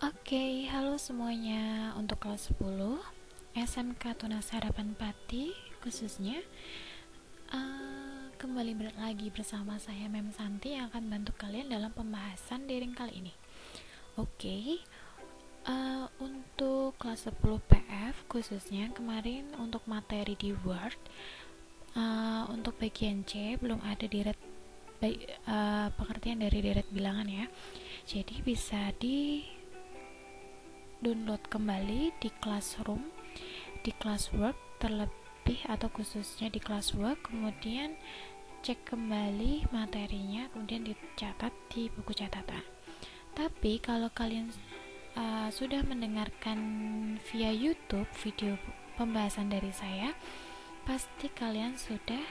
Oke, halo semuanya. Untuk kelas 10 SMK Tunas Harapan Pati khususnya kembali lagi bersama saya Mem Santi yang akan bantu kalian dalam pembahasan daring kali ini. Oke, untuk kelas 10 PF khususnya kemarin untuk materi di Word, untuk bagian C belum ada pengertian dari deret bilangan ya. Jadi bisa di download kembali di Classroom, di Classwork terlebih atau khususnya di Classwork, kemudian cek kembali materinya, kemudian dicatat di buku catatan. Tapi kalau kalian sudah mendengarkan via YouTube video pembahasan dari saya, pasti kalian sudah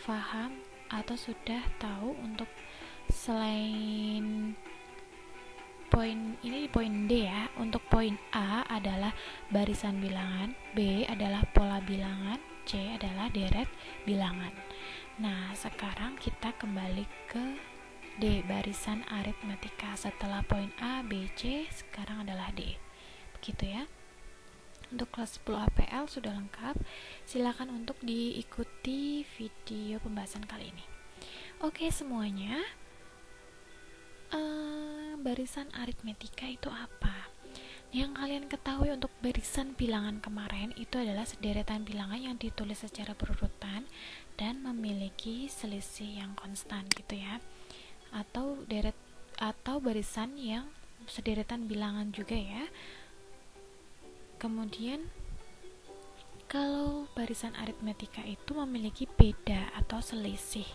paham atau sudah tahu untuk selain poin ini di poin D ya. Untuk poin A adalah barisan bilangan, B adalah pola bilangan, C adalah deret bilangan. Nah, sekarang kita kembali ke D, barisan aritmetika. Setelah poin A, B, C, sekarang adalah D. Begitu ya. Untuk kelas 10 APL sudah lengkap. Silakan untuk diikuti video pembahasan kali ini. Oke semuanya. Barisan aritmetika itu apa? Yang kalian ketahui untuk barisan bilangan kemarin itu adalah sederetan bilangan yang ditulis secara berurutan dan memiliki selisih yang konstan gitu ya. Atau barisan yang sederetan bilangan juga ya. Kemudian kalau barisan aritmetika itu memiliki beda atau selisih.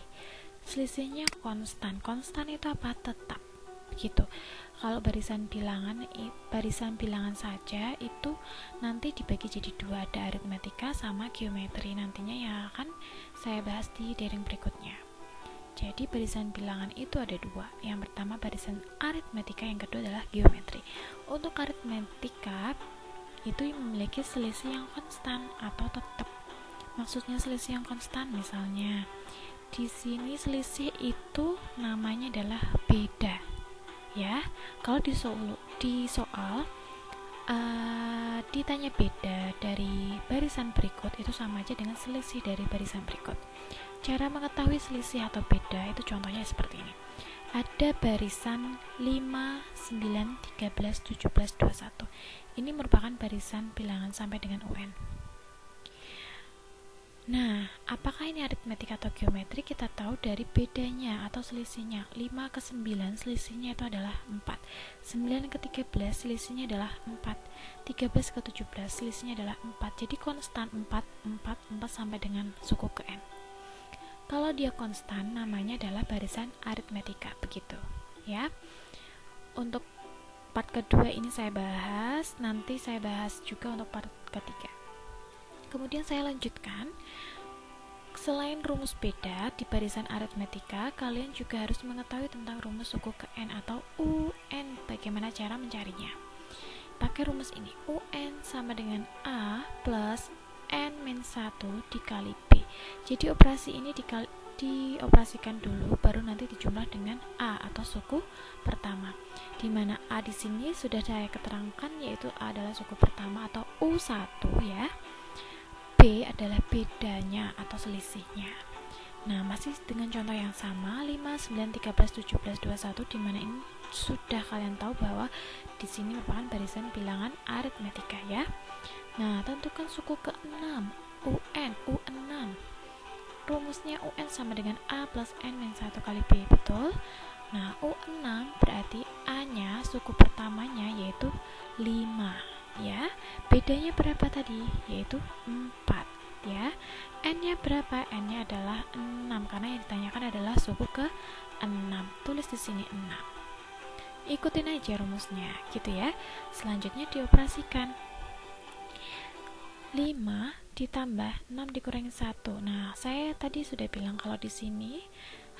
Selisihnya konstan. Konstan itu apa? Tetap. Gitu. Kalau barisan bilangan saja itu nanti dibagi jadi dua, ada aritmetika sama geometri, nantinya yang akan saya bahas di daring berikutnya. Jadi barisan bilangan itu ada dua, yang pertama barisan aritmetika, yang kedua adalah geometri. Untuk aritmetika itu memiliki selisih yang konstan atau tetap. Maksudnya selisih yang konstan, misalnya di sini selisih itu namanya adalah beda ya. Kalau di soal ditanya beda dari barisan berikut, itu sama aja dengan selisih dari barisan berikut. Cara mengetahui selisih atau beda itu contohnya seperti ini. Ada barisan 5, 9, 13, 17, 21. Ini merupakan barisan bilangan sampai dengan UN. Nah, apakah ini aritmetika atau geometri? Kita tahu dari bedanya atau selisihnya. 5 ke 9 selisihnya itu adalah 4. 9 ke 13 selisihnya adalah 4. 13 ke 17 selisihnya adalah 4. Jadi konstan 4, 4, 4 sampai dengan suku ke N. Kalau dia konstan namanya adalah barisan aritmetika, begitu ya. Untuk part kedua ini saya bahas, nanti saya bahas juga untuk part ketiga. Kemudian saya lanjutkan, selain rumus beda di barisan aritmetika, kalian juga harus mengetahui tentang rumus suku ke N atau UN. Bagaimana cara mencarinya? Pakai rumus ini, UN sama dengan A plus N-1 dikali B. Jadi operasi ini dioperasikan dulu, baru nanti dijumlah dengan A atau suku pertama. Dimana A di sini sudah saya keterangkan, yaitu A adalah suku pertama atau U1 ya. B adalah bedanya atau selisihnya. Nah, masih dengan contoh yang sama, 5, 9, 13, 17, 21, dimana ini sudah kalian tahu bahwa di sini merupakan barisan bilangan aritmetika ya. Nah, tentukan suku ke-6, UN, U6. Rumusnya UN sama dengan A plus N-1 kali B, betul? Nah, U6 berarti A-nya, suku pertamanya yaitu 5 ya. Bedanya berapa tadi? Yaitu 4 ya. N-nya berapa? N-nya adalah 6 karena yang ditanyakan adalah suku ke-6. Tulis di sini 6. Ikutin aja rumusnya gitu ya. Selanjutnya dioperasikan. 5 ditambah 6 dikurangi 1. Nah, saya tadi sudah bilang kalau di sini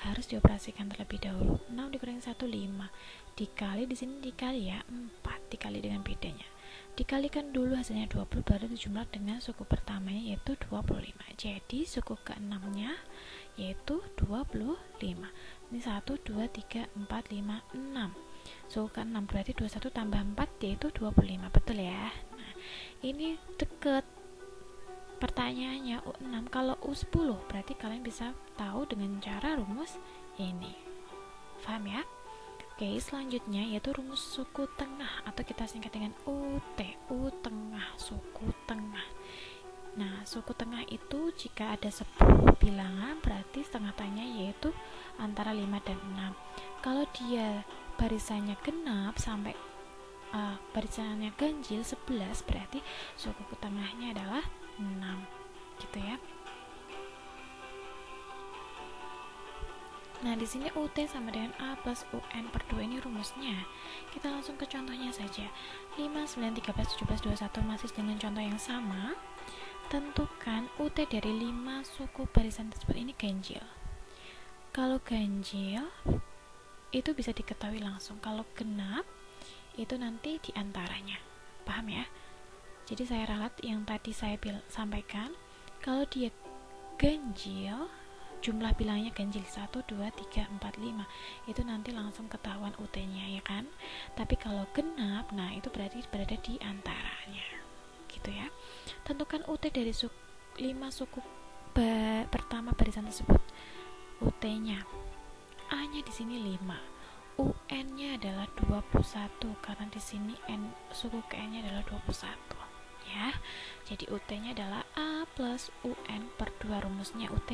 harus dioperasikan terlebih dahulu. 6 dikurangi 1 5. Dikali di sini dikali ya, 4 dikali dengan bedanya. Dikalikan dulu hasilnya 20 baru dijumlah dengan suku pertamanya yaitu 25. Jadi suku ke-6-nya yaitu 25. Ini 1 2 3 4 5 6. Suku ke-6 berarti 21 tambah 4 yaitu 25, betul ya. Nah, ini deket pertanyaannya U6. Kalau U10 berarti kalian bisa tahu dengan cara rumus ini. Paham ya? Oke, selanjutnya yaitu rumus suku tengah atau kita singkat dengan UT. U tengah, suku tengah. Nah, suku tengah itu jika ada 10 bilangan berarti setengah-tengahnya yaitu antara 5 dan 6. Kalau dia barisannya genap sampai barisannya ganjil 11 berarti suku tengahnya adalah 6 gitu ya. Nah, di sini UT sama dengan A plus UN per 2 ini rumusnya. Kita langsung ke contohnya saja. 5, 9, 13, 17, 21 masih dengan contoh yang sama. Tentukan UT dari 5 suku barisan tersebut ini ganjil. Kalau ganjil itu bisa diketahui langsung. Kalau genap itu nanti diantaranya. Paham ya? Jadi saya ralat yang tadi saya sampaikan. Kalau dia ganjil, jumlah bilangnya ganjil 1, 2, 3, 4, 5 itu nanti langsung ketahuan UT-nya ya kan. Tapi kalau genap, nah itu berarti berada di antaranya gitu ya. Tentukan UT dari 5 suku pertama barisan tersebut. UT-nya A-nya di sini 5, UN-nya adalah 21 karena di sini suku ke-nya adalah 21 ya. Jadi UT-nya adalah A plus UN per 2, rumusnya UT.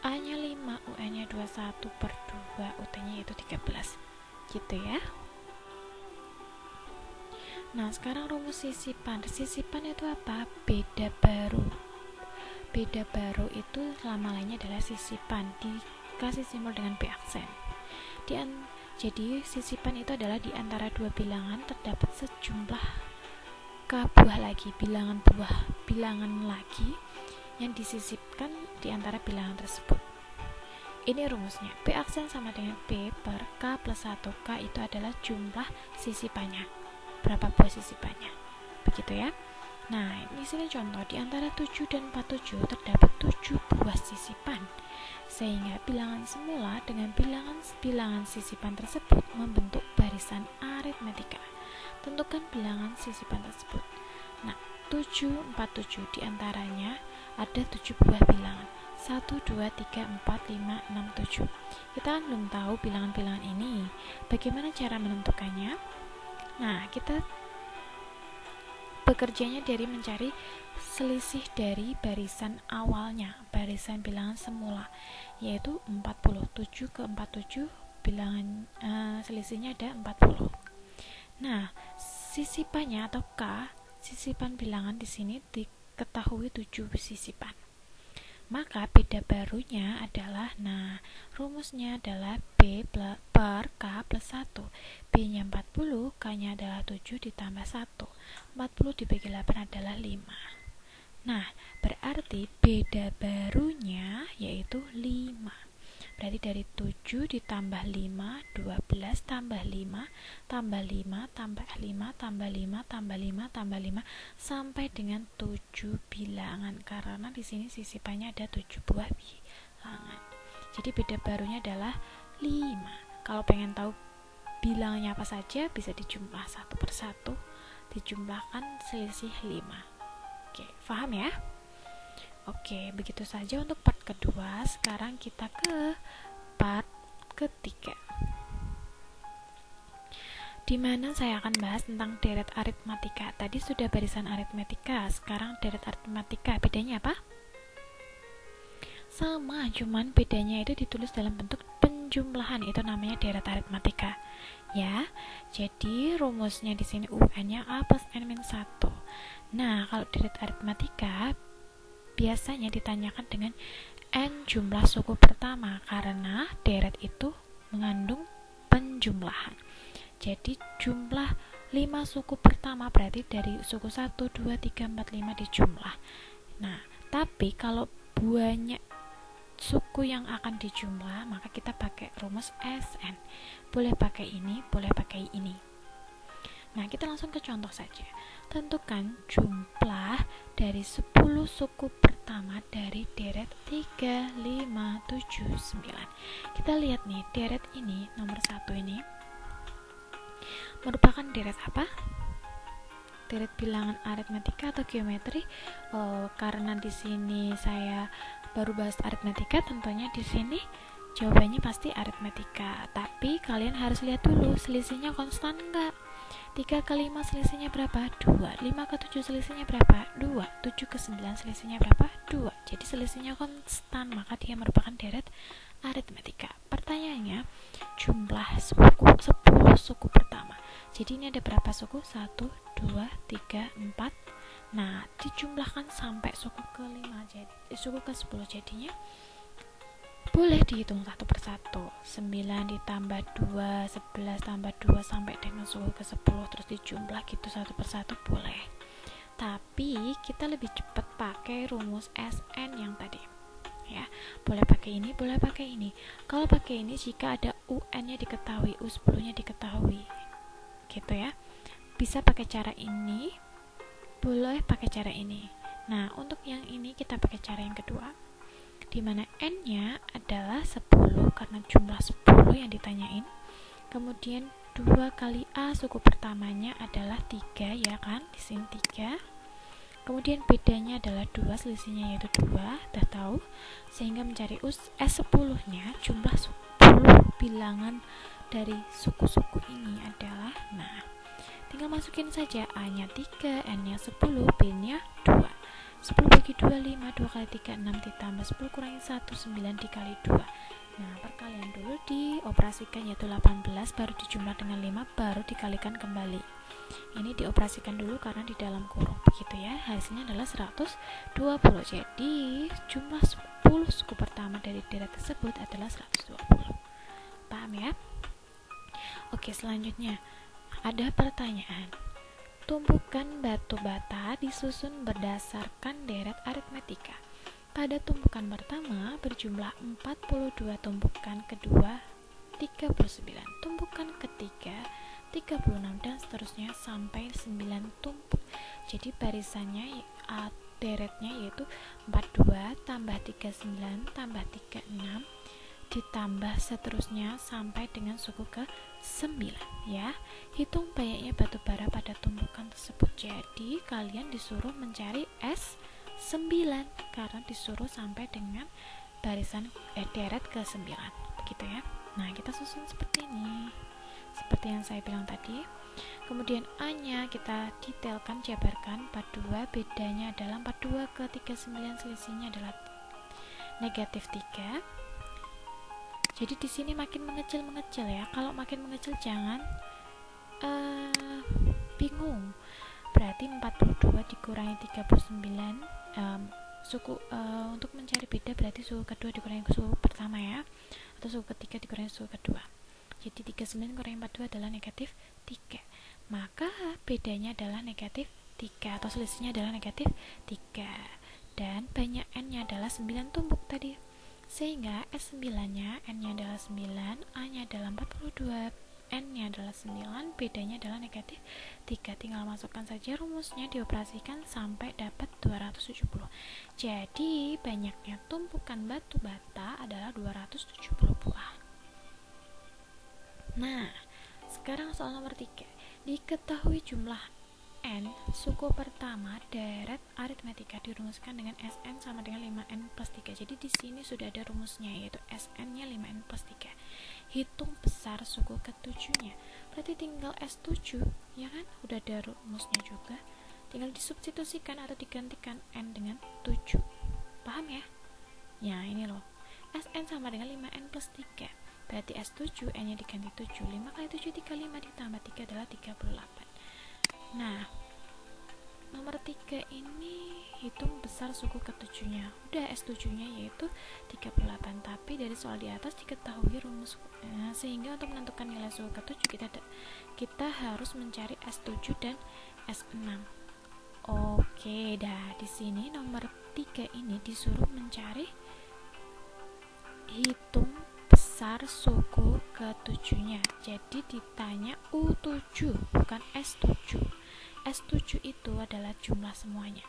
A-nya 5, UN-nya 21 per 2, UT-nya yaitu 13 gitu ya. Nah, sekarang rumus sisipan. Sisipan itu apa? Beda baru. Beda baru itu lama lainnya adalah sisipan, dikasih simbol dengan B aksen. Jadi sisipan itu adalah di antara dua bilangan terdapat sejumlah buah lagi, bilangan lagi yang disisipkan di antara bilangan tersebut. Ini rumusnya. P aksen sama dengan P per K plus 1. K itu adalah jumlah sisipannya. Berapa buah sisipannya. Begitu ya. Nah, ini sini contoh. Di antara 7 dan 47 terdapat 7 buah sisipan. Sehingga bilangan semula dengan bilangan sisipan tersebut membentuk barisan aritmetika. Tentukan bilangan sisipan tersebut. Nah, 7, 47 diantaranya ada 7 buah bilangan. 1, 2, 3, 4, 5, 6, 7. Kita kan belum tahu bilangan-bilangan ini. Bagaimana cara menentukannya? Nah, kita bekerjanya dari mencari selisih dari barisan awalnya, barisan bilangan semula, yaitu 47 ke 47 bilangan selisihnya ada 40. Nah, sisipannya atau K, sisipan bilangan di sini diketahui 7 sisipan. Maka beda barunya adalah, nah, rumusnya adalah B per K plus 1. B-nya 40, K-nya adalah 7 ditambah 1. 40 dibagi 8 adalah 5. Nah, berarti beda barunya yaitu 5. Berarti dari 7 ditambah 5, 12 tambah 5, tambah 5, tambah 5, tambah 5, tambah 5, tambah 5, sampai dengan 7 bilangan. Karena di sini sisipannya ada 7 buah bilangan. Jadi beda barunya adalah 5. Kalau pengen tahu bilangannya apa saja, bisa dijumlah satu persatu, dijumlahkan selisih 5. Oke, paham ya? Oke, begitu saja untuk part kedua. Sekarang kita ke part ketiga, di mana saya akan bahas tentang deret aritmatika. Tadi sudah barisan aritmatika, sekarang deret aritmatika. Bedanya apa? Sama, cuman bedanya itu ditulis dalam bentuk penjumlahan, itu namanya deret aritmatika. Ya, jadi rumusnya di sini UN-nya A plus N-1. Nah, kalau deret aritmatika biasanya ditanyakan dengan N jumlah suku pertama karena deret itu mengandung penjumlahan. Jadi jumlah 5 suku pertama berarti dari suku 1, 2, 3, 4, 5 dijumlah. Nah, tapi kalau banyak suku yang akan dijumlah, maka kita pakai rumus SN. Boleh pakai ini, boleh pakai ini. Nah, kita langsung ke contoh saja. Tentukan jumlah dari 10 suku pertama dari deret 3, 5, 7, 9. Kita lihat nih, deret ini nomor 1 ini merupakan deret apa? Deret bilangan aritmetika atau geometri? Karena di sini saya baru bahas aritmetika, tentunya di sini jawabannya pasti aritmetika. Tapi kalian harus lihat dulu selisihnya konstan enggak. 3 ke 5 selisihnya berapa? 2. 5 ke 7 selisihnya berapa? 2. 7 ke 9 selisihnya berapa? 2. Jadi selisihnya konstan, maka dia merupakan deret aritmetika. Pertanyaannya, jumlah suku 10 suku pertama. Jadi ini ada berapa suku? 1, 2, 3, 4. Nah, dijumlahkan sampai suku ke-5, jadi suku ke-10, jadinya boleh dihitung satu persatu. 9 ditambah 2, 11 tambah 2 sampai dengan suku ke-10, terus dijumlah gitu satu persatu boleh. Tapi kita lebih cepat pakai rumus SN yang tadi. Ya, boleh pakai ini, boleh pakai ini. Kalau pakai ini jika ada UN-nya diketahui, U10-nya diketahui. Gitu ya. Bisa pakai cara ini, boleh pakai cara ini. Nah, untuk yang ini kita pakai cara yang kedua, di mana N-nya adalah 10 karena jumlah 10 yang ditanyain. Kemudian 2 kali A suku pertamanya adalah 3, ya kan? Di sini 3. Kemudian bedanya adalah 2, selisihnya yaitu 2, udah tahu. Sehingga mencari S10-nya, jumlah 10 bilangan dari suku-suku ini adalah, nah, tinggal masukin saja A-nya 3, N-nya 10, B-nya 2. 10 bagi 2, 5, 2 kali 3, 6, ditambah 10 kurangi 1, 9 dikali 2. Nah, perkalian dulu dioperasikan yaitu 18, baru dijumlah dengan 5, baru dikalikan kembali. Ini dioperasikan dulu karena di dalam kurung, begitu ya. Hasilnya adalah 120. Jadi, jumlah 10 suku pertama dari deret tersebut adalah 120. Paham ya? Oke, selanjutnya ada pertanyaan. Tumpukan batu bata disusun berdasarkan deret aritmetika. Pada tumpukan pertama berjumlah 42, tumpukan kedua 39, tumpukan ketiga 36, dan seterusnya sampai 9 tumpuk. Jadi barisannya deretnya yaitu 42 tambah 39 tambah 36 ditambah seterusnya sampai dengan suku ke 9 ya. Hitung banyaknya batu bara pada tumpukan tersebut. Jadi kalian disuruh mencari S9 karena disuruh sampai dengan barisan deret ke 9, begitu ya. Nah, kita susun seperti ini, seperti yang saya bilang tadi. Kemudian A nya kita detailkan, jabarkan. 42 bedanya adalah 42 ke 39 selisihnya adalah negatif 3. Jadi di sini makin mengecil ya. Kalau makin mengecil jangan bingung. Berarti 42 dikurangi 39 untuk mencari beda berarti suku kedua dikurangi suku pertama ya, atau suku ketiga dikurangi suku kedua. Jadi 39 kurangi 42 adalah negatif 3. Maka bedanya adalah negatif 3 atau selisihnya adalah negatif 3. Dan banyak N-nya adalah 9 tumpuk tadi. Sehingga S9-nya, N-nya adalah 9, A-nya adalah 42, N-nya adalah 9, bedanya adalah negatif 3. Tinggal masukkan saja rumusnya, dioperasikan sampai dapat 270. Jadi, banyaknya tumpukan batu bata adalah 270 buah. Nah, sekarang soal nomor 3. Diketahui jumlah N suku pertama deret aritmetika dirumuskan dengan Sn sama dengan 5N plus 3. Jadi di sini sudah ada rumusnya yaitu Sn nya 5N plus 3. Hitung besar suku ke-7-nya. Berarti tinggal S7 ya kan? Udah ada rumusnya juga. Tinggal disubstitusikan atau digantikan N dengan 7. Paham ya? Ya ini loh. Sn sama dengan 5N plus 3. Berarti S7 N nya diganti 7. 5 kali 7 35 ditambah 3 adalah 38. Nah, nomor 3 ini hitung besar suku ke-7-nya. Udah S7-nya yaitu 38, tapi dari soal di atas diketahui rumus sehingga untuk menentukan nilai suku ke-7 kita harus mencari S7 dan S6. Oke, dah di sini nomor 3 ini disuruh mencari hitung besar suku ke-7-nya. Jadi ditanya U7 bukan S7. S7 itu adalah jumlah semuanya.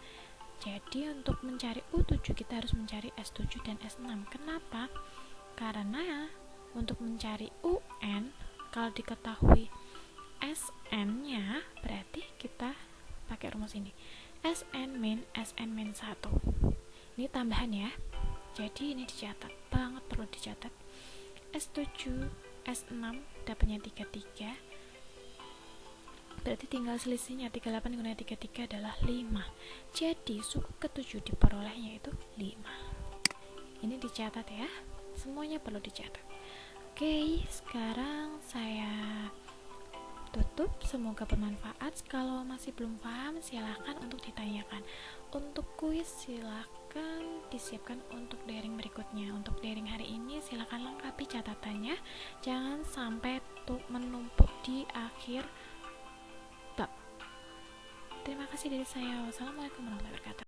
Jadi untuk mencari U7 kita harus mencari S7 dan S6. Kenapa? Karena untuk mencari UN kalau diketahui Sn nya berarti kita pakai rumus ini, Sn min 1. Ini tambahan ya, jadi ini dicatat, banget perlu dicatat. S7 S6 dapatnya 33, berarti tinggal selisihnya 38 dikurangi 33 adalah 5. Jadi suku ke-7 diperolehnya itu 5. Ini dicatat ya, semuanya perlu dicatat. Oke, sekarang saya tutup, semoga bermanfaat. Kalau masih belum paham silahkan untuk ditanyakan. Untuk kuis silahkan disiapkan untuk daring berikutnya. Untuk daring hari ini silahkan lengkapi catatannya, jangan sampai menumpuk di akhir bab. Terima kasih dari saya. Wassalamualaikum warahmatullahi wabarakatuh.